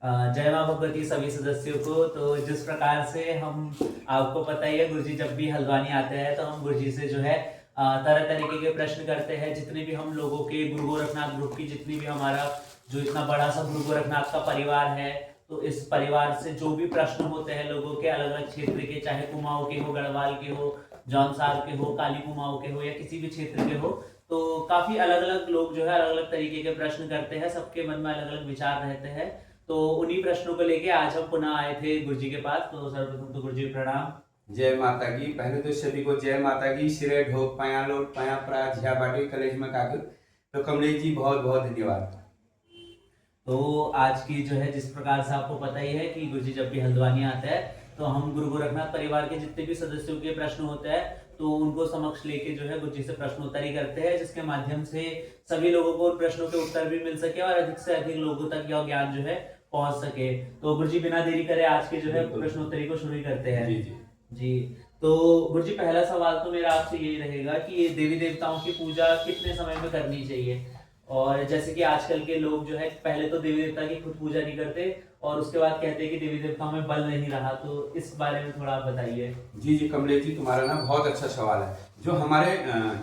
जय माँ भगवती सभी सदस्यों को। तो जिस प्रकार से हम, आपको पता ही है, गुरुजी जब भी हल्द्वानी आते हैं तो हम गुरुजी से जो है तरह तरीके के प्रश्न करते हैं। जितने भी हम लोगों के गुरु गोरखनाथ ग्रुप की, जितनी भी हमारा जो इतना बड़ा सा गुरु गोरखनाथ का परिवार है, तो इस परिवार से जो भी प्रश्न होते हैं लोगों के अलग अलग क्षेत्र के, चाहे कुमाऊं के हो, गढ़वाल के हो, जौनसार के हो, काली कुमाऊं के हो, या किसी भी क्षेत्र के हो, तो काफी अलग अलग लोग जो है अलग अलग तरीके के प्रश्न करते हैं। सबके मन में अलग अलग विचार रहते हैं। तो उन्हीं प्रश्नों को लेके आज हम पुनः आए थे गुरुजी के पास। तो सर्वप्रथम तो गुरुजी प्रणाम। जय माता की। पहले तो सभी को जय माता की। सिरे ढोक पाया लोट पाया प्राज झिया बाटे कलेज में काकर। तो कमलेश जी बहुत बहुत धन्यवाद। तो आज की जो है, जिस प्रकार से आपको पता ही है कि गुरुजी जब भी हल्द्वानी आते हैं तो हम गुरु गोरखनाथ परिवार के जितने भी सदस्यों के प्रश्न होते हैं तो उनको समक्ष लेके जो है गुरुजी से प्रश्नोत्तरी करते हैं, जिसके माध्यम से सभी लोगों को उन प्रश्नों के उत्तर भी मिल सके और अधिक से अधिक लोगों तक यह ज्ञान जो है पहुंच सके। तो गुरुजी बिना देरी करे आज के जो है प्रश्नोत्तरी को शुरू करते हैं। जी जी जी। तो गुरुजी पहला सवाल तो मेरा आपसे यही रहेगा कि ये देवी देवताओं की पूजा कितने समय में करनी चाहिए? और जैसे कि आजकल के लोग जो है पहले तो देवी देवता की खुद पूजा नहीं करते और उसके बाद कहते हैं कि देवी देवताओं में बल नहीं रहा, तो इस बारे में थोड़ा आप बताइए। जी जी कमलेश जी, तुम्हारा ना बहुत अच्छा सवाल है। जो हमारे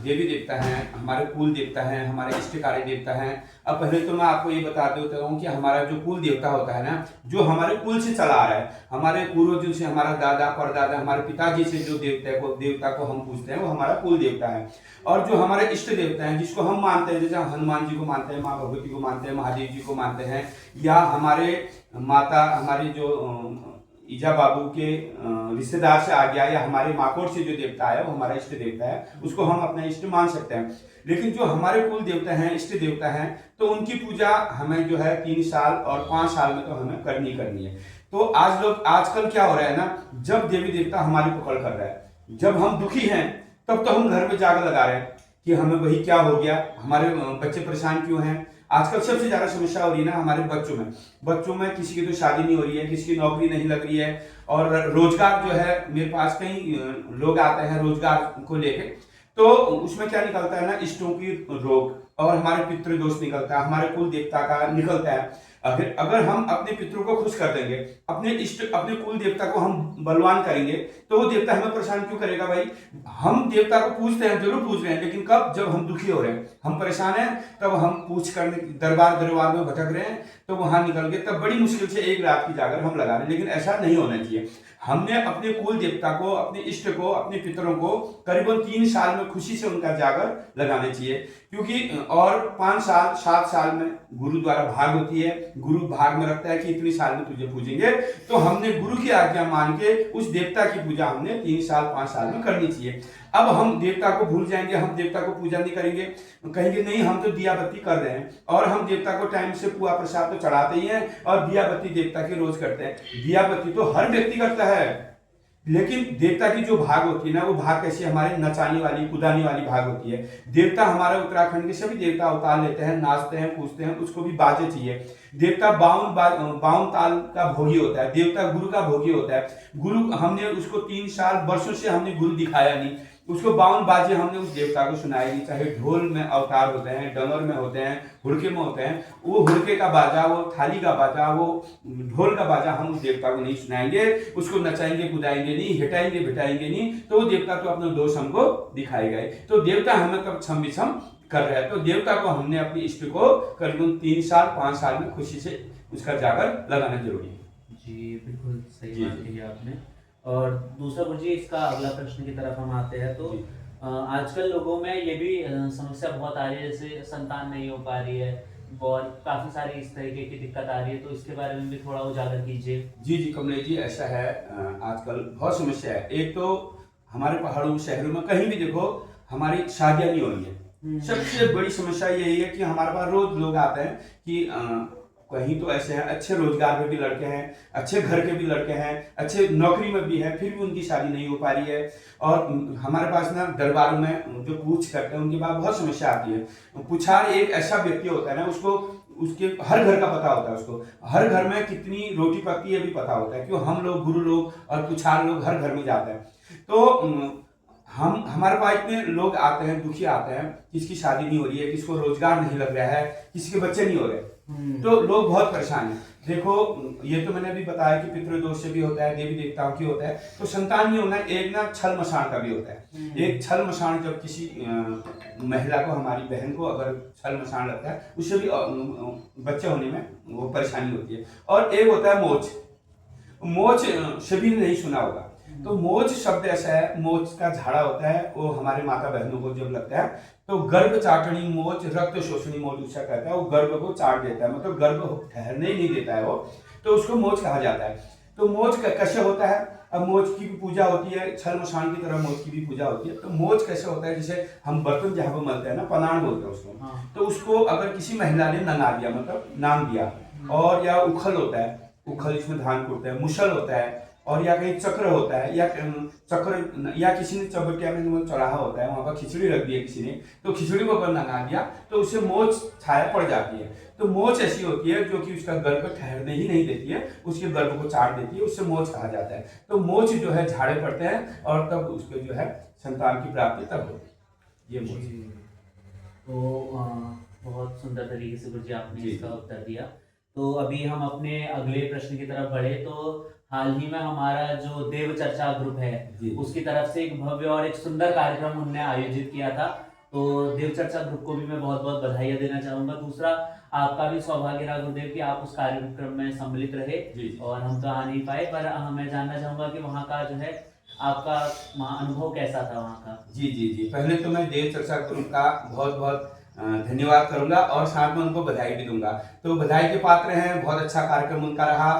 देवी देवता हैं, हमारे कुल देवता हैं, हमारे इष्टकारी देवता हैं। अब पहले तो मैं आपको ये बता देता हूँ कि हमारा जो कुल देवता होता है ना, जो हमारे कुल से चला आ रहा है, हमारे पूर्वजों से, हमारा दादा परदादा, हमारे पिताजी से जो देवता को हम पूछते हैं वो हमारा कुल देवता है। और जो हमारे इष्ट देवता हैं जिसको हम मानते हैं, जैसे हनुमान जी को मानते हैं, माँ भगवती को मानते हैं, महादेव जी को मानते हैं, या हमारे माता, हमारे जो ईजा बाबू के रिश्तेदार से आ गया, या हमारे माकोट से जो देवता है वो हमारा इष्ट देवता है, उसको हम अपना इष्ट मान सकते हैं। लेकिन जो हमारे कुल देवता हैं, इष्ट देवता हैं, तो उनकी पूजा हमें जो है 3 साल और 5 साल में तो हमें करनी है। तो आजकल क्या हो रहा है ना, जब देवी देवता हमारी पकड़ कर रहा है, जब हम दुखी हैं तब तो हम घर में जाकर लगा रहे हैं कि हमें वही क्या हो गया, हमारे बच्चे परेशान क्यों हैं। आजकल सबसे ज्यादा समस्या हो रही है ना हमारे बच्चों में किसी की तो शादी नहीं हो रही है, किसी की नौकरी नहीं लग रही है, और रोजगार जो है, मेरे पास कई लोग आते हैं रोजगार को लेके, तो उसमें क्या निकलता है ना, इष्टों की रोग और हमारे पितृ दोष निकलता है, हमारे कुल देवता का निकलता है। अगर हम अपने पितरों को खुश कर देंगे, अपने इष्ट, अपने कुल देवता को हम बलवान करेंगे, तो वो देवता हमें परेशान क्यों करेगा भाई। हम देवता को पूजते हैं, जरूर पूज रहे हैं, लेकिन कब, जब हम दुखी हो रहे हैं, हम परेशान हैं, तब हम पूछ करने दरबार में भटक रहे हैं, तो वहां निकल के तब बड़ी मुश्किल से एक रात की जागर हम लगा रहे हैं। लेकिन ऐसा नहीं होना चाहिए। हमने अपने कुल देवता को, अपने इष्ट को, अपने पितरों को करीबन 3 साल में खुशी से उनका जागर लगाने चाहिए, क्योंकि और 5 साल 7 साल में गुरु द्वारा भाग होती है। गुरु भाग में रखता है कि इतनी साल में तुझे पूजेंगे, तो हमने गुरु की आज्ञा मान के उस देवता की पूजा हमने 3 साल 5 साल में करनी चाहिए। अब हम देवता को भूल जाएंगे, हम देवता को पूजा नहीं करेंगे, कहेंगे नहीं हम तो दिया बत्ती कर रहे हैं, और हम देवता को टाइम से पुआ प्रसाद तो चढ़ाते ही हैं, और दिया बत्ती देवता की रोज करते हैं। दिया बत्ती तो हर व्यक्ति करता है, लेकिन देवता की जो भाग होती है ना, वो भाग कैसी, हमारे नचाने वाली, कुदाने वाली भाग होती है। देवता हमारे उत्तराखंड के सभी देवता अवतार लेते हैं, नाचते हैं, पूछते हैं, उसको भी बाजे चाहिए। देवता 52 ताल का भोगी होता है, देवता गुरु का भोगी होता है। गुरु हमने उसको 3 साल वर्षों से हमने गुरु दिखाया नहीं, उसको 52 बाजे हमने उस देवता को सुनाई नहीं। चाहे ढोल में अवतार होते हैं, डमर में होते हैं, हुड़के में होते हैं, वो हुड़के का बाजा, वो थाली का बाजा, वो ढोल का बाजा हम उस देवता को नहीं सुनाएंगे, उसको नचाएंगे कुदाएंगे नहीं, हिटाएंगे बिठाएंगे नहीं, तो वो देवता तो अपना दोष हमको दिखाएगा। तो देवता हमें कब छम विछम कर रहा है, तो देवता को हमने अपने इष्ट को करीबन 3 साल 5 साल में खुशी से उसका जागर लगाना जरूरी है। जी बिल्कुल सही बात कही आपने। और दूसरा गुरुजी, इसका अगला प्रश्न की तरफ हम आते हैं। तो आजकल लोगों में ये भी समस्या बहुत आ रही है, जैसे संतान नहीं हो पा रही है और काफी सारी इस तरीके की दिक्कत आ रही है, तो इसके बारे में भी थोड़ा उजागर कीजिए। जी जी कमलेश जी, ऐसा है, आजकल बहुत समस्या है। एक तो हमारे पहाड़ों शहरों में कहीं भी देखो हमारी शादियां नहीं हो रही है। सबसे बड़ी समस्या यही है कि हमारे पास रोज लोग आते हैं कि कहीं तो ऐसे हैं, अच्छे रोजगार में भी लड़के हैं, अच्छे घर के भी लड़के हैं, अच्छे नौकरी में भी है, फिर भी उनकी शादी नहीं हो पा रही है। और हमारे पास ना दरबारों में जो पूछ करते हैं उनके बाद बहुत समस्या आती है। पुछार एक ऐसा व्यक्ति होता है ना, उसको उसके हर घर का पता होता है, उसको हर घर में कितनी रोटी पकती है भी पता होता है, क्यों हम लोग गुरु लोग और पुछार लोग हर घर में जाते हैं। तो हम हमारे पास इतने लोग आते हैं, दुखी आते हैं, किसकी शादी नहीं हो रही है, किसको रोजगार नहीं लग रहा है, किसी के बच्चे नहीं हो रहे, तो लोग बहुत परेशान हैं। देखो, ये तो मैंने अभी बताया कि पितृदोष से भी होता है, देवी देवताओं की होता है, तो संतान नहीं होना, एक ना छल मसाण का भी होता है। एक छल मसाण, जब किसी महिला को, हमारी बहन को अगर छल मसाण लगता है, उससे भी बच्चे होने में वो परेशानी होती है। और एक होता है मोच। मोच सभी ने नहीं सुना होगा। तो मोच शब्द ऐसा है, मोच का झाड़ा होता है, वो हमारे माता बहनों को जब लगता है तो गर्भ चाटनी मोच रक्त शोषणी मोच उसका कहता है, वो गर्भ को चाट देता है, मतलब गर्भ ठहरने ही नहीं देता है वो, तो उसको मोच कहा जाता है। तो मोच कैसे होता है? अब मोच की भी पूजा होती है, छल मसान की तरह मोच की भी पूजा होती है। तो मोच कैसे होता है? जैसे हम बर्तन जहाँ पर मलते हैं ना, पनाण बोलते हैं उसको। हाँ। तो उसको अगर किसी महिला ने नंगा दिया, मतलब नाम दिया, और या उखल होता है, उखल इसमें धान कूटते हैं, मुसल होता है, और या कहीं चक्र होता है, या चक्र, या किसी ने चबटिया में चढ़ाहा होता है, वहां पर खिचड़ी रख दी है किसी ने, तो खिचड़ी को अगर नंगा दिया तो उससे मोच छाया पड़ जाती है। तो मोच ऐसी होती है जो कि उसका गर्भ ठहरने ही नहीं देती है, उसके गर्भ को चाट देती है, उससे मोच कहा जाता है। तो मोच जो है झाड़े पड़ते हैं, और तब उसके जो है संतान की प्राप्ति तब होती है, ये मोच। तो बहुत सुंदर तरीके से गुरुजी आपने इसका उत्तर दिया। तो अभी हम अपने अगले प्रश्न की तरफ बढ़े। तो हाल ही में हमारा जो देव चर्चा ग्रुप है, उसकी तरफ से एक भव्य और एक सुंदर कार्यक्रम उन्होंने आयोजित किया था। तो देव चर्चा ग्रुप को भी मैं बहुत बहुत बधाइयाँ देना चाहूंगा। दूसरा, आपका भी सौभाग्य रहा गुरुदेव कि आप उस कार्यक्रम में सम्मिलित रहे, और हम तो आ नहीं पाए, पर मैं जानना चाहूंगा कि वहाँ का जो है आपका अनुभव कैसा था वहाँ का। जी, पहले तो मैं देव चर्चा ग्रुप का बहुत बहुत धन्यवाद करूंगा, और साथ में उनको बधाई भी दूंगा। तो बधाई के पात्र हैं, बहुत अच्छा कार्यक्रम उनका रहा,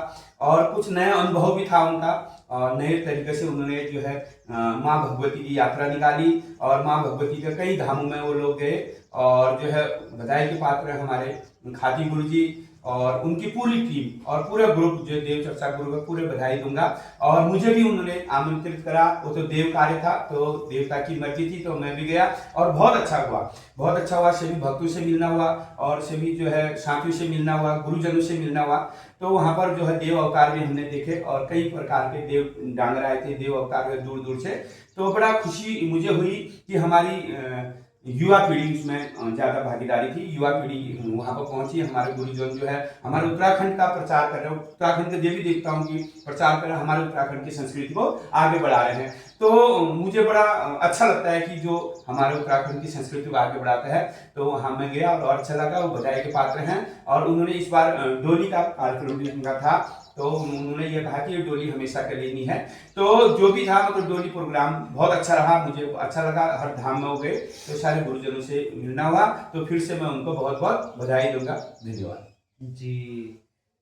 और कुछ नया अनुभव भी था उनका, और नए तरीके से उन्होंने जो है माँ भगवती की यात्रा निकाली, और माँ भगवती के कई धामों में वो लोग गए, और जो है बधाई के पात्र हैं हमारे खाती गुरुजी और उनकी पूरी टीम और पूरा ग्रुप, जो देव चर्चा ग्रुप है, पूरे बधाई दूंगा। और मुझे भी उन्होंने आमंत्रित करा, वो तो देव कार्य था, तो देवता की मर्जी थी, तो मैं भी गया, और बहुत अच्छा हुआ, बहुत अच्छा हुआ। सभी भक्तों से मिलना हुआ, और सभी जो है साथियों से मिलना हुआ, गुरुजनों से मिलना हुआ। तो वहाँ पर जो है देव अवतार भी हमने देखे, और कई प्रकार के देव डांगर आए थे, देव अवतार हुए दूर दूर से। तो बड़ा खुशी मुझे हुई कि हमारी युवा पीढ़ी उसमें ज्यादा भागीदारी थी, युवा पीढ़ी वहां पर पहुंची। हमारे गुरुजन जो है हमारे उत्तराखंड का प्रचार कर रहे हैं, उत्तराखंड के देवी देवताओं की प्रचार कर रहे हैं, हमारे उत्तराखंड की संस्कृति को आगे बढ़ा रहे हैं। तो मुझे बड़ा अच्छा लगता है कि जो हमारे उत्तराखंड की संस्कृति को आगे बढ़ाता है। तो वहां मैं गया, और अच्छा लगा, वो बधाई के पात्र हैं। और उन्होंने इस बार डोली का कार्यक्रम भी उनका था, तो उन्होंने ये कहा कि ये डोली हमेशा के लिए नहीं है। तो जो भी था, मतलब डोली प्रोग्राम बहुत अच्छा रहा, मुझे अच्छा लगा। हर धाम में हो गए, तो सारे गुरुजनों से मिलना हुआ, तो फिर से मैं उनको बहुत बहुत बधाई दूंगा। धन्यवाद जी।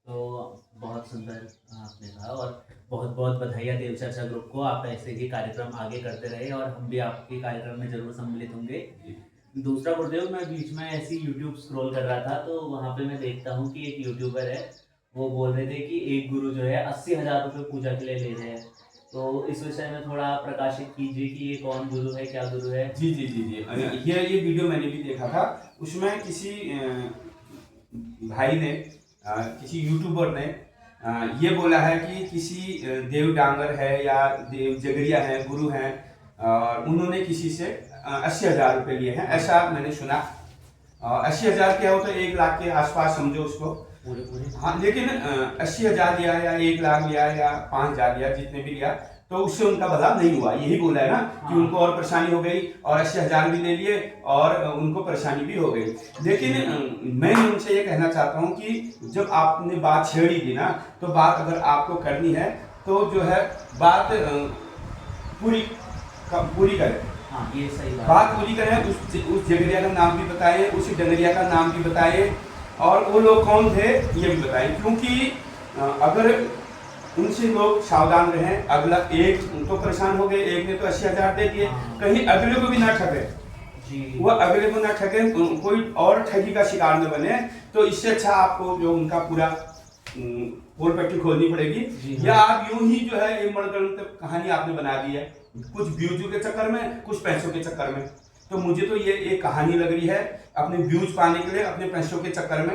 तो बहुत सुंदर आपने कहा, और बहुत बहुत बधाइयाँ देव चर्चा ग्रुप को। आप ऐसे ही कार्यक्रम आगे करते रहे, और हम भी आपके कार्यक्रम में जरूर सम्मिलित होंगे। दूसरा गुरुदेव, मैं बीच में ऐसी यूट्यूब स्क्रॉल कर रहा था, तो वहाँ पे मैं देखता हूँ कि एक यूट्यूबर है, वो बोल रहे थे कि एक गुरु जो है 80,000 रुपये पूजा के लिए ले रहे हैं। तो इस विषय में थोड़ा प्रकाशित कीजिए कि ये कौन गुरु है, क्या गुरु है। जी। ये वीडियो मैंने भी देखा था। उसमें किसी भाई ने, किसी यूट्यूबर ने ये बोला है कि किसी देव डांगर है या देव जगरिया है, गुरु हैं, और उन्होंने किसी से 80,000 रुपये लिए हैं, ऐसा मैंने सुना। 80,000 क्या होता है, 1 लाख के आसपास समझो उसको पूरे। हाँ, लेकिन 80,000 लिया या 1 लाख लिया या 5,000 लिया, जितने भी लिया, तो उससे उनका बदलाव नहीं हुआ। यही बोला है ना कि उनको और परेशानी हो गई, और 80,000 भी ले लिए, और उनको परेशानी भी हो गई। लेकिन मैं उनसे ये कहना चाहता हूँ कि जब आपने बात छेड़ी थी ना, तो बात अगर आपको करनी है तो जो है बात पूरी करें। हाँ, ये सही बात पूरी करें। उस जगरिया का नाम भी बताइए, उस डगरिया का नाम भी बताइए, और वो लोग कौन थे ये भी बताइए। क्योंकि अगर उनसे लोग सावधान रहें, अगला एक तो परेशान हो गए, एक ने तो 80,000 दे दिए, कहीं अगले को भी ना ठगे, वो अगले को ना ठगे, कोई और ठगी का शिकार न बने। तो इससे अच्छा आपको जो उनका पूरा पोल पट्टी खोलनी पड़ेगी, या आप यूं ही जो है ये मनगढ़ंत कहानी आपने बना दी है, कुछ व्यूज के चक्कर में, कुछ पैसों के चक्कर में। तो मुझे तो ये एक कहानी लग रही है, अपने व्यूज पाने के लिए, अपने पैसों के चक्कर में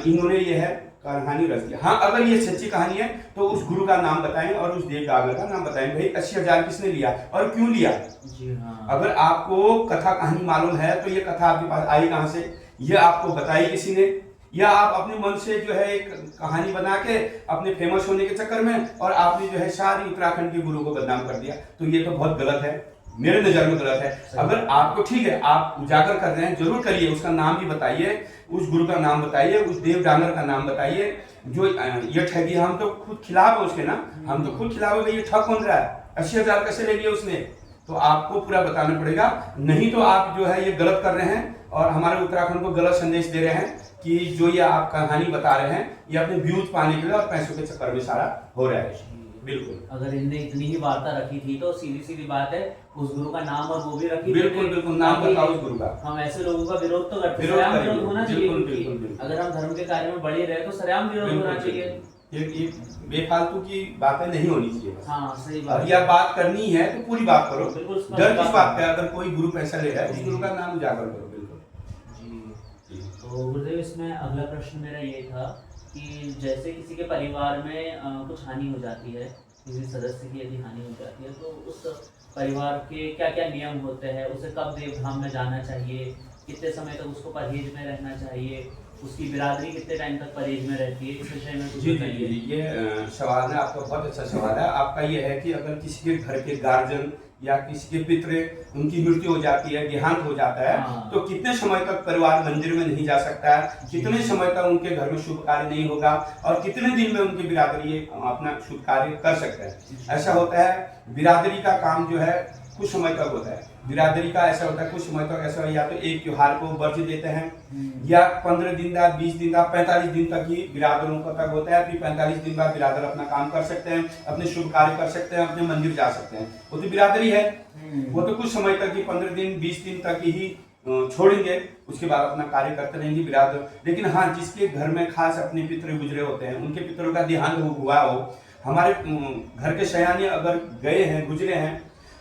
इन्होंने ये है कहानी रच दिया। हाँ, अगर ये सच्ची कहानी है तो उस गुरु का नाम बताएं, और उस देव डागर का नाम बताएं, भाई 80,000 किसने लिया और क्यों लिया। जी हाँ। अगर आपको कथा कहानी मालूम है, तो ये कथा आपके पास आई कहाँ से, ये आपको बताई किसी ने, या आप अपने मन से जो है एक कहानी बना के अपने फेमस होने के चक्कर में और आपने जो है सारी उत्तराखंड के गुरु को बदनाम कर दिया, तो ये तो बहुत गलत है, मेरे नजर में गलत है। अगर आपको ठीक है, आप उजागर कर रहे हैं, जरूर करिए, उसका नाम भी बताइए, उस गुरु का नाम बताइए, उस देव डांगर का नाम बताइए जो ये ठगी। हम तो खुद खिलाफ है उसके ना, हम तो खुद खिलाफ है, ये ठग कौन रहा है, 80,000 कैसे ले लिया उसने, तो आपको पूरा बताना पड़ेगा, नहीं तो आप जो है ये गलत कर रहे हैं और हमारे उत्तराखंड को गलत संदेश दे रहे हैं कि जो ये आप कहानी बता रहे हैं ये अपने व्यूज पाने के लिए और पैसों के चक्कर में सारा हो रहा है। बिल्कुल, अगर इनने इतनी ही वार्ता रखी थी तो सीधी सीधी बात है उस गुरु का नाम और वो भी रखी। बिल्कुल बिल्कुल, नाम बताओ उस गुरु का। हम ऐसे लोगों का विरोध तो करते हैं, विरोध होना चाहिए। अगर हम धर्म के कार्य में बढ़े रहे तो सरेआम विरोध होना चाहिए। ये बेफालतू की बातें नहीं होनी चाहिए। हाँ सही बात। या बात करनी है तो पूरी बात करो, डर किस बात का, अगर कोई गुरु पैसा ले रहा है उस गुरु का नाम उजागर करो। बिल्कुल जी। तो गुरुदेव इसमें अगला प्रश्न मेरा ये था कि जैसे किसी के परिवार में कुछ हानि हो जाती है, किसी सदस्य की यदि हानि हो जाती है, तो उस परिवार के क्या क्या नियम होते हैं, उसे कब देवधाम में जाना चाहिए, कितने समय तक उसको परहेज में रहना चाहिए, उसकी बिरादरी कितने टाइम तक परहेज में रहती है, इस विषय में कुछ बताइए। ये सवाल है आपका, बहुत अच्छा सवाल है आपका। ये है कि अगर किसी के घर के गार्जियन या किसी के पितृ उनकी मृत्यु हो जाती है, देहांत हो जाता है, तो कितने समय तक परिवार मंदिर में नहीं जा सकता है, कितने समय तक उनके घर में शुभ कार्य नहीं होगा और कितने दिन में उनकी बिरादरी अपना शुभ कार्य कर सकते हैं। ऐसा होता है, बिरादरी का काम जो है कुछ समय तक होता है, बिरादरी का ऐसा होता है कुछ समय तक ऐसा, या तो एक त्योहार को वर्ज देते हैं या 15 दिन बाद, 20 दिन बाद, 45 दिन तक ही बिरादरों का तक होता है। फिर 45 दिन बाद बिरादर अपना काम कर सकते हैं, अपने शुभ कार्य कर सकते हैं, अपने मंदिर जा सकते हैं, वो तो बिरादरी है। वो तो कुछ समय तक ही 15 दिन 20 दिन तक ही छोड़ेंगे, उसके बाद अपना कार्य करते रहेंगे बिरादर। लेकिन हाँ, जिसके घर में खास अपने पितृ गुजरे होते हैं, उनके पितरों का देहांत हुआ हो, हमारे घर के शयानी अगर गए हैं, गुजरे हैं,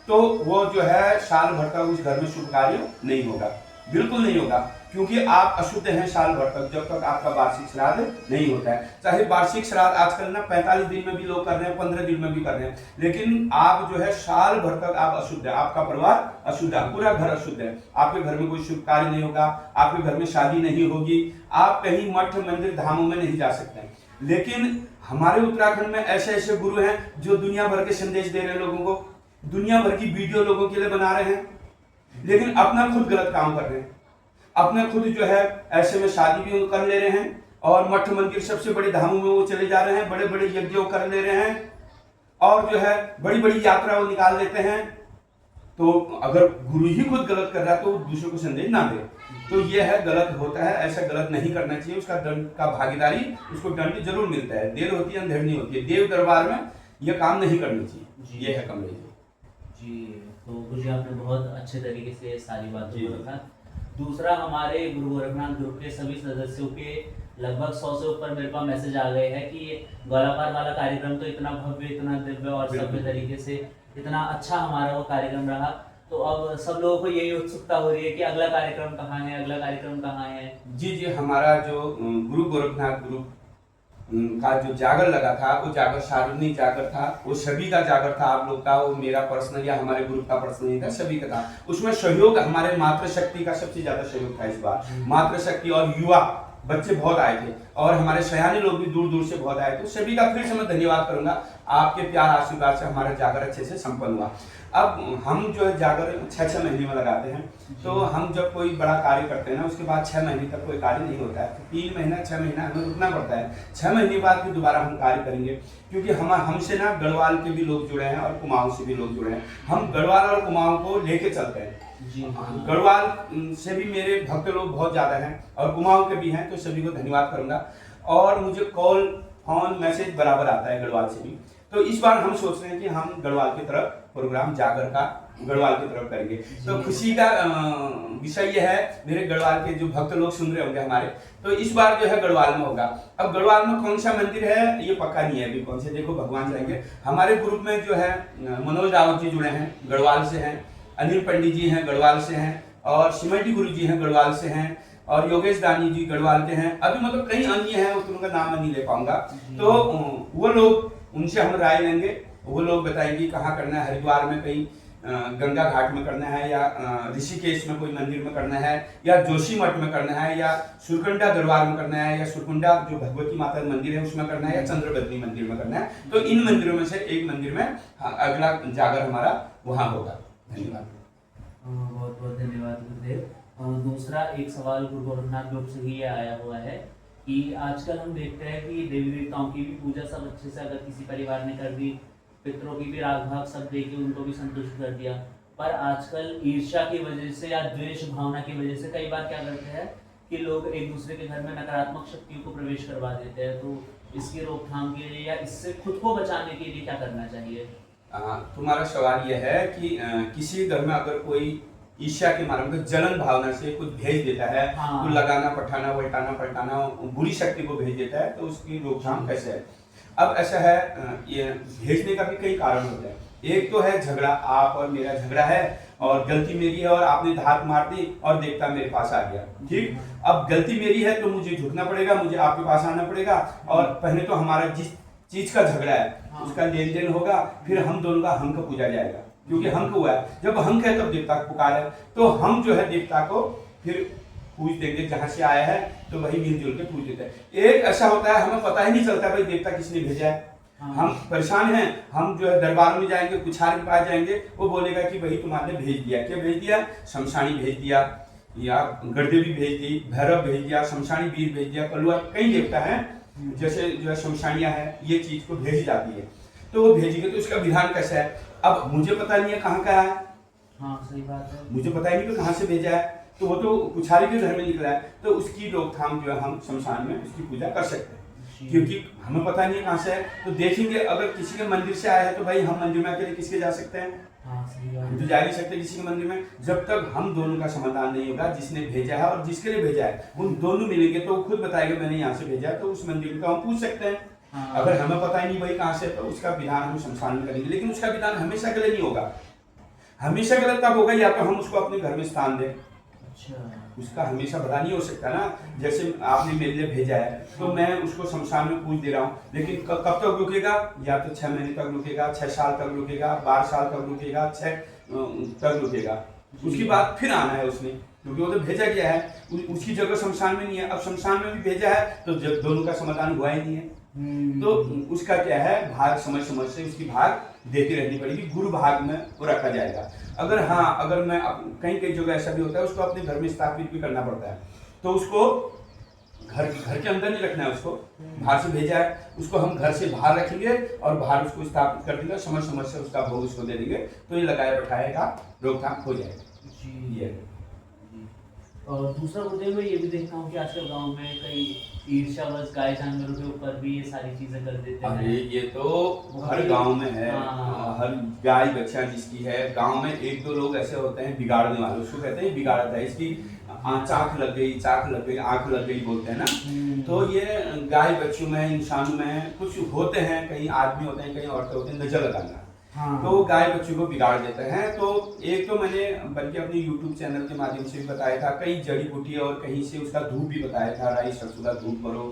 तो वो जो है साल भर तक उस घर में शुभ कार्य नहीं होगा, बिल्कुल नहीं होगा, क्योंकि आप अशुद्ध हैं साल भर तक, जब तक आपका वार्षिक श्राद्ध नहीं होता है। चाहे वार्षिक श्राद्ध आजकल ना 45 दिन में भी लोग कर रहे हैं, 15 दिन में भी कर रहे हैं, लेकिन आप जो है साल भर तक आप अशुद्ध है, आपका परिवार अशुद्ध है, पूरा घर अशुद्ध है, आपके घर में कोई शुभ कार्य नहीं होगा, आपके घर में शादी नहीं होगी, आप कहीं मठ मंदिर धामों में नहीं जा सकते हैं। लेकिन हमारे उत्तराखंड में ऐसे ऐसे गुरु हैं जो दुनिया भर के संदेश दे रहे हैं लोगों को, दुनिया भर की वीडियो लोगों के लिए बना रहे हैं, लेकिन अपना खुद गलत काम कर रहे हैं, अपना खुद जो है ऐसे में शादी भी कर ले रहे हैं और मठ मंदिर सबसे बड़े धामों में वो चले जा रहे हैं, बड़े बड़े यज्ञ कर ले रहे हैं और जो है बड़ी बड़ी यात्रा वो निकाल लेते हैं। तो अगर गुरु ही खुद गलत कर रहा है तो दूसरों को संदेश ना दे, तो ये है गलत होता है, ऐसा गलत नहीं करना चाहिए। उसका दंड का भागीदारी, उसको दंड जरूर मिलता है, देर होती है अंधेर नहीं होती है। देव दरबार में यह काम नहीं करना चाहिए, ये है कमलेश जी। तो गुरु जी आपने बहुत अच्छे तरीके से सारी बातों को रखा। दूसरा, हमारे गुरु गोरखनाथ ग्रुप के सभी सदस्यों के लगभग 100 से ऊपर मेरे पास मैसेज आ गए हैं कि ग्वालापार वाला कार्यक्रम तो इतना भव्य, इतना दिव्य और सभ्य तरीके से इतना अच्छा हमारा वो कार्यक्रम रहा, तो अब सब लोगों को यही उत्सुकता हो रही है कि अगला कार्यक्रम कहाँ है, अगला कार्यक्रम कहाँ है। जी जी, हमारा जो गुरु गोरखनाथ ग्रुप का जो जागर लगा था, वो जागर सार्वजनिक जागर था, वो सभी का जागर था, आप लोग का, वो मेरा पर्सनल या हमारे ग्रुप का पर्सनल नहीं था, सभी का था। उसमें सहयोग हमारे मातृशक्ति का सबसे ज्यादा सहयोग था इस बार, मातृशक्ति और युवा बच्चे बहुत आए थे और हमारे सयाने लोग भी दूर दूर से बहुत आए थे। सभी का फिर से मैं धन्यवाद करूंगा, आपके प्यार आशीर्वाद से हमारा जागर अच्छे से संपन्न हुआ। अब हम जो है जागर 6-6 महीने में लगाते हैं, तो हम जब कोई बड़ा कार्य करते हैं ना, उसके बाद 6 महीने तक कोई कार्य नहीं होता है, तो 3 महीना 6 महीना हमें रुकना पड़ता है। 6 महीने बाद फिर दोबारा हम कार्य करेंगे, क्योंकि हमसे ना गढ़वाल के भी लोग जुड़े हैं और कुमाऊं से भी लोग जुड़े हैं। हम गढ़वाल और कुमाऊं को लेके चलते हैं। गढ़वाल से भी मेरे भक्त लोग बहुत ज्यादा हैं और कुमाऊं के भी हैं, तो सभी को धन्यवाद करूंगा। और मुझे कॉल फोन मैसेज बराबर आता है गढ़वाल से भी, तो इस बार हम सोच रहे हैं कि हम गढ़वाल की तरफ प्रोग्राम जागर का गढ़वाल की तरफ करेंगे। तो खुशी का विषय यह है, मेरे गढ़वाल के जो भक्त लोग सुन रहे होंगे हमारे, तो इस बार जो है गढ़वाल में होगा। अब गढ़वाल में कौन सा मंदिर है ये पक्का नहीं है अभी, कौन से देखो भगवान जाएंगे। हमारे ग्रुप में जो है मनोज रावत जी जुड़े हैं, गढ़वाल से हैं, अनिल पंडित जी हैं, गढ़वाल से हैं, और सिमटी गुरु जी हैं, गढ़वाल से हैं, और योगेश दानी जी गढ़वाल के हैं। अभी मतलब कई अन्य हैं, उनका नाम मैं नहीं ले पाऊंगा। तो वो लोग, उनसे हम राय लेंगे, वो लोग बताएंगे कहाँ करना है। हरिद्वार में कहीं गंगा घाट में करना है या ऋषिकेश में कोई मंदिर में करना है या जोशी मठ में करना है या सुरकुंडा दरबार में करना है या सुरकुंडा जो भगवती माता मंदिर है उसमें करना है या चंद्रबदनी मंदिर में करना है, तो इन मंदिरों में से एक मंदिर में अगला जागर हमारा वहाँ होगा। धन्यवाद। बहुत बहुत धन्यवाद गुरुदेव। दूसरा एक सवाल गुरु गोरखनाथ ग्रुप से ही ये आया हुआ है कि आजकल हम देखते हैं कि देवी देवताओं की भी पूजा सब अच्छे से अगर किसी परिवार ने कर दी, पितरों की भी राग भाग सब दे के उनको भी संतुष्ट कर दिया, पर आजकल ईर्ष्या की वजह से या द्वेष भावना की वजह से कई बार क्या करते हैं कि लोग एक दूसरे के घर में नकारात्मक शक्तियों को प्रवेश करवा देते हैं। तो इसकी रोकथाम के लिए या इससे खुद को बचाने के लिए क्या करना चाहिए? तुम्हारा सवाल यह है कि किसी घर में अगर कोई ईर्ष्या के मारे मतलब जलन भावना से कुछ भेज देता है, हाँ। तो लगाना पठाना उल्टाना पलटाना बुरी शक्ति को भेज देता है, तो उसकी रोकथाम कैसे है? अब ऐसा है, ये भेजने का भी कई कारण होते हैं। एक तो है झगड़ा, आप और मेरा झगड़ा है और गलती मेरी है और आपने धाक मार दी और देवता मेरे पास आ गया, ठीक। अब गलती मेरी है तो मुझे झुकना पड़ेगा, मुझे आपके पास आना पड़ेगा और पहले तो हमारा जिस चीज का झगड़ा है उसका लेन देन होगा, फिर हम दोनों का हंक पूजा जाएगा, क्योंकि हंक हुआ है। जब हंक है तब देवता को पुकार है, तो हम जो है देवता को फिर पूज देंगे, जहां से आया है तो वही मिलजुल के पूज देते हैं। एक ऐसा होता है हमें पता ही नहीं चलता भाई देवता किसने भेजा है, हम परेशान हैं, हम जो है दरबार में जाएंगे, कुछार के पास जाएंगे, वो बोलेगा कि वही तुम्हारे भेज दिया। क्या भेज दिया? शमशानी भेज दिया या गढ़देवी भेज दी, भैरव भेज दिया, शमशानी वीर भेज दिया, कलुआ, कई देवता है जैसे जो है शमशानियां है, ये चीज को भेजी जाती है। तो वो भेजेंगे तो उसका विधान कैसा है? अब मुझे पता नहीं है कहाँ का है, हाँ सही बात है, मुझे पता ही नहीं कि कहाँ से भेजा है, तो वो तो कुछारी के घर में निकला है, तो उसकी रोकथाम जो है हम शमशान में उसकी पूजा कर सकते हैं, क्योंकि हमें पता नहीं है कहाँ से है। तो देखेंगे अगर किसी के मंदिर से आया है तो भाई हम मंदिर में अकेले किसके जा सकते हैं? हम तो जा नहीं सकते किसी के मंदिर में, जब तक हम दोनों का समाधान नहीं होगा, जिसने भेजा है और जिसके लिए भेजा है उन दोनों मिलेंगे तो वो खुद बताएगा मैंने यहाँ से भेजा, तो उस मंदिर में तो हम पूछ सकते हैं। अगर हमें पता ही नहीं भाई कहाँ से, तो उसका विधान हम शमशान में करेंगे, लेकिन उसका विधान हमेशा गलत नहीं होगा। हमेशा गलत तब होगा या तो हम उसको अपने घर में स्थान दें, उसका हमेशा भला नहीं हो सकता ना। जैसे आपने मेरे लिए भेजा है तो मैं उसको शमशान में पूछ दे रहा हूँ, लेकिन कब तक रुकेगा? या तो 6 महीने तक रुकेगा, 6 साल तक रुकेगा, 12 साल तक रुकेगा, 6 तक रुकेगा, उसके बाद फिर आना है उसने, क्योंकि वो तो भेजा गया है, उसकी जगह शमशान में नहीं है। अब शमशान में भी भेजा है तो जब दोनों का समाधान हुआ ही नहीं है, तो उसका क्या है, भाग समझ समझ से उसकी भाग देती रहनी पड़ेगी, गुरु भाग में वो रखा जाएगा। अगर हाँ, अगर मैं कहीं कई जगह ऐसा भी होता है उसको अपने घर में स्थापित भी करना पड़ता है, तो उसको घर के अंदर नहीं रखना है, उसको बाहर से भेजा है, उसको हम घर से बाहर रखेंगे और बाहर उसको स्थापित कर देंगे, समझ समझ से उसका भोग उसको दे देंगे, तो ये लगाया बैठाए का रोकथाम हो जाएगा। ये और दूसरा गुरुदेव मैं ये भी देखता हूँ कि आजकल गांव में कई ईर्ष्यावश गाय जानवरों के ऊपर भी ये सारी चीजें कर देते हैं। अरे ये तो हर गांव में है, हर गाय बच्चा जिसकी है, गांव में 1-2 लोग ऐसे होते हैं बिगाड़ने वाले, उसको कहते हैं बिगाड़ता है, इसकी चाक लग गई, आंख लग गई बोलते हैं ना। तो ये गाय बच्चों में, इंसानों में कुछ होते हैं, कई आदमी होते हैं, कई औरतें होते हैं, नजर लगाना, तो वो गाय बच्चों को बिगाड़ देते हैं। तो एक तो मैंने बल्कि अपने YouTube चैनल के माध्यम से भी बताया था, कई जड़ी बूटी और कहीं से उसका धूप भी बताया था, राई सरसों का धूप करो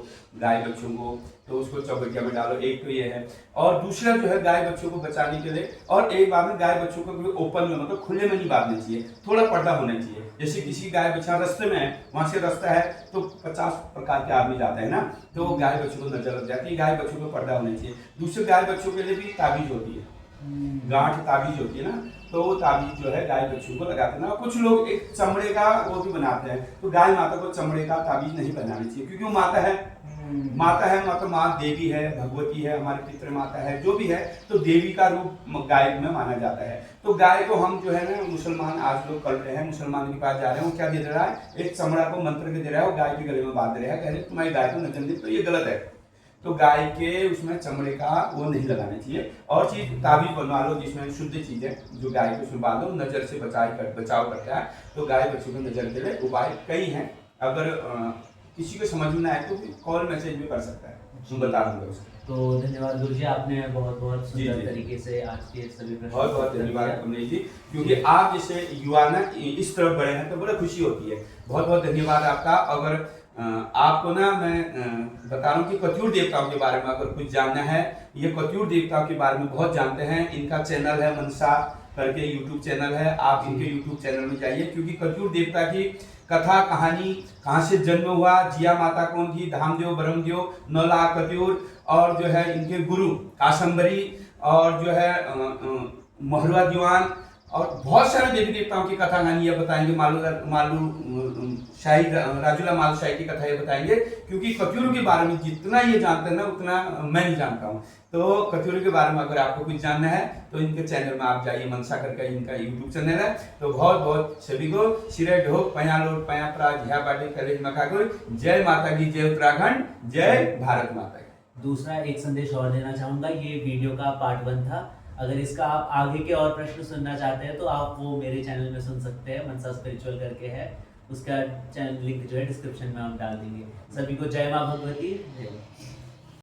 गाय बच्चों को, तो उसको चौबटिया में डालो, एक तो ये है। और दूसरा जो है गाय बच्चों को बचाने के लिए, और एक बार में गाय बच्चों को ओपन में मतलब खुले में नहीं बांधना चाहिए, थोड़ा पर्दा होना चाहिए। जैसे किसी गाय बच्चा रास्ते में है, वहां से रास्ता है तो 50 प्रकार के आदमी जाते हैं ना, तो गाय बच्चों को नजर लग जाती है, गाय बच्चों को पर्दा होना चाहिए। दूसरे गाय बच्चों के लिए भी ताबीज होती है, गांठ ताबीज होती है ना, तो वो ताबीज जो है गाय बच्चों को लगाते हैं ना। कुछ लोग एक चमड़े का वो भी बनाते हैं, तो गाय माता को चमड़े का ताबीज नहीं बनाना चाहिए, क्योंकि वो माता है, मतलब माँ देवी है, भगवती है, हमारी पितृ माता है, जो भी है, तो देवी का रूप गाय में माना जाता है। तो गाय को हम जो है ना, मुसलमान आज लोग कर रहे हैं, मुसलमान के पास जा रहे हैं, वो क्या दे रहा है, एक चमड़ा को मंत्र के दे रहा है, वो गाय के गले में बांध रहा है, कह रहे तुम्हारी गाय को नजर दे, तो ये गलत है। तो गाय के उसमें चमड़े का वो नहीं लगाना चाहिए। और चीज ताबीज बनवा लो जिसमें शुद्ध चीजें, जो गाय को उसमें बांध दो, नजर से बचाव करता है। तो गाय बच्चों को नजर के लिए उपाय कई हैं, अगर किसी को समझ में आए तो कॉल मैसेज भी कर सकता है, हम बता दूंगा उसको। तो धन्यवाद गुरु जी, आपने बहुत सुंदर तरीके से आज के सभी प्रश्न बहुत धन्यवाद कमलेश जी, क्योंकि आप जैसे युवा ना इस तरफ बढ़े हैं तो बड़ा खुशी होती है। बहुत धन्यवाद आपका। अगर आपको ना मैं बता रहा हूँ कि कत्यूर देवताओं के बारे में अगर कुछ जानना है, ये कत्यूर देवताओं के बारे में बहुत जानते हैं, इनका चैनल है मनसा करके यूट्यूब चैनल है, आप इनके यूट्यूब चैनल में जाइए, क्योंकि कत्यूर देवता की कथा कहानी कहाँ से जन्म हुआ, जिया माता कौन थी, धामदेव ब्रह्मदेव, नौला कत्यूर, और जो है इनके गुरु काशंबरी, और जो है महरुआ दीवान, और बहुत सारे देवी देवताओं की कथा कहानी ये बताएंगे। राजूला मालू शाही की कथा ये बताएंगे, क्योंकि कत्यूरों के बारे में जितना ये जानते हैं ना उतना मैं नहीं जानता हूँ। तो कत्यूरों के बारे में अगर आपको कुछ जानना है तो इनके चैनल में आप जाइए, मनसा करके इनका यूट्यूब चैनल है। तो बहुत बहुत सभी को सिरे ढोक पयालोट पयापरा झिया बाटी कलेज मखाकुर, जय माता की, जय उत्तराखंड, जय भारत माता की। दूसरा एक संदेश और देना चाहूंगा, ये वीडियो का पार्ट 1 था। अगर इसका आप आगे के और प्रश्न सुनना चाहते हैं तो आप वो मेरे चैनल में सुन सकते हैं, मनसा स्पिरिचुअल करके है, उसका चैनल लिंक जो है डिस्क्रिप्शन में हम डाल देंगे। सभी को जय माँ भगवती, जय।